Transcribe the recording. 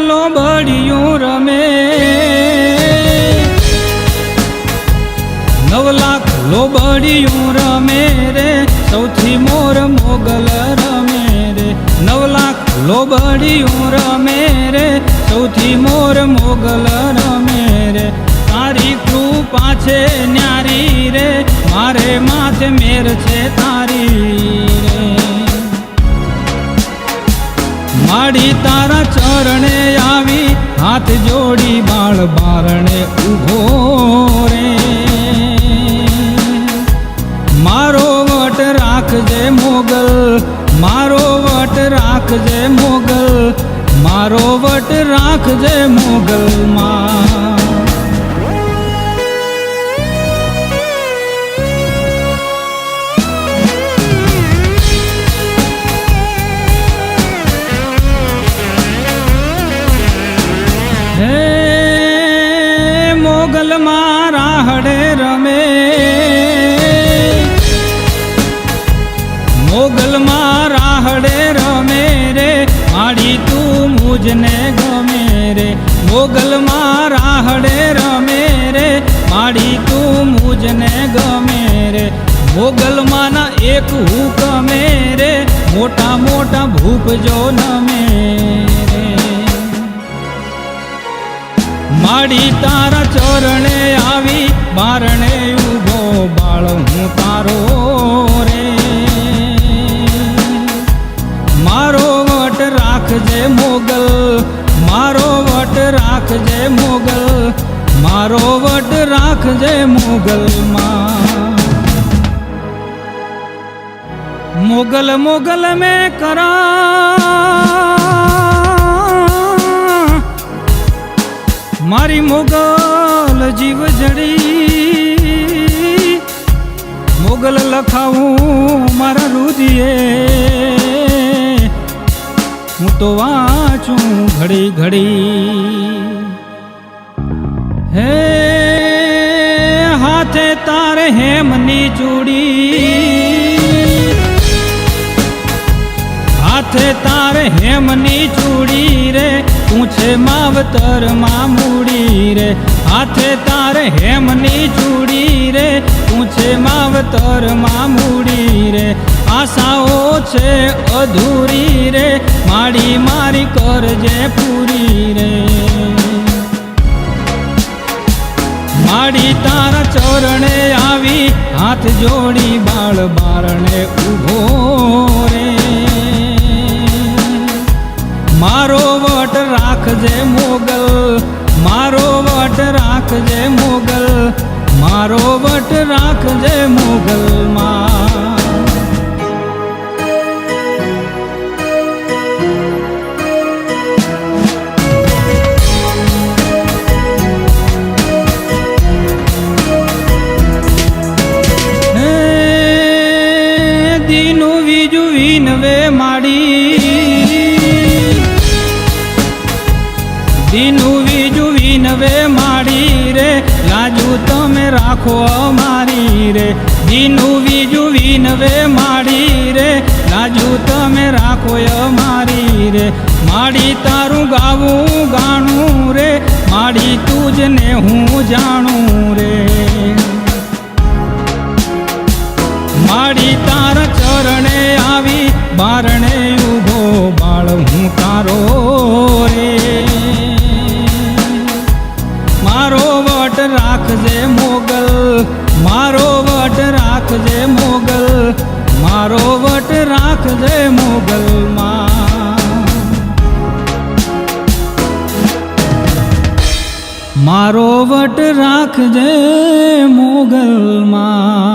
લોબડિયું રમે, 9 લાખ લોબડિયું રમે રે, સૌથી મોર મોગલ રમે રે. 9 લાખ લોબડિયું રમે રે, સૌથી મોર મોગલ રમે રે. તારી કૃપા છે ન્યારી રે, મારે માથે મેર છે તારી રે. માડી તારા ચરણે આવી, હાથ જોડી બાળ બારણે ઊભો રે. મારો વટ રાખજે મોગલ, મારો વટ રાખજે મોગલ, મારો વટ રાખજે મોગલ માં. મોગલ મારા હડે રમે, મોગલ મારા હડે રમે રે, માડી તું મુજને ગમે રે. મોગલ મારા હડે રમે રે, માડી તું મુજને ગમે રે. મોગલ માના એક હુકમે રે, મોટા મોટા ભૂપ જો નમે રે. માડી તારા ચરણે આવી, બારણે ઊભો બાળ હું તારો રે. મારો વટ રાખજે મોગલ, મારો વટ રાખજે મોગલ, મારો વટ રાખજે મોગલ માં. મોગલ મોગલ મેં કરા, મારી મોગલ જીવ જડી. મોગલ લખાવું મારા રુધિયે, હું તો વાંચું ઘડી ઘડી. હે હાથે તારે હેમની ચૂડી, હાથે તારે હેમની ચૂડી રે, તું છે માવતર માં મૂડી રે. હાથે તારે હેમની ચૂડી રે, તું છે માવતર માં મૂડી રે. આશાઓ છે અધૂરી રે, માડી મારી કરજે પૂરી રે. માડી તારા ચરણે આવી, હાથ જોડી બાળ બારણે ઊભો રે. મારો વટ રાખજે મોગલ, મારો વટ રાખજે મોગલ, મારો વટ રાખજે મોગલ માં. દીનું બીજું વિનવે માડી, દીનું બીજું વિનવે માડી રે, લાજુ તમે રાખો અમારી રે. દીનું બીજું વિનવે માડી રે, લાજુ તમે રાખો અમારી રે. માડી તારું ગાવું ગાણું રે, માડી તુજને હું જાણું રે. માડી તારા ચરણે આવી, બારણે ઊભો બાળ હું તારો રે. મારો વટ રાખજે મોગલ, મારો વટ રાખજે મોગલ, મારો વટ રાખજે મોગલ માં. મારો વટ રાખજે મોગલ માં.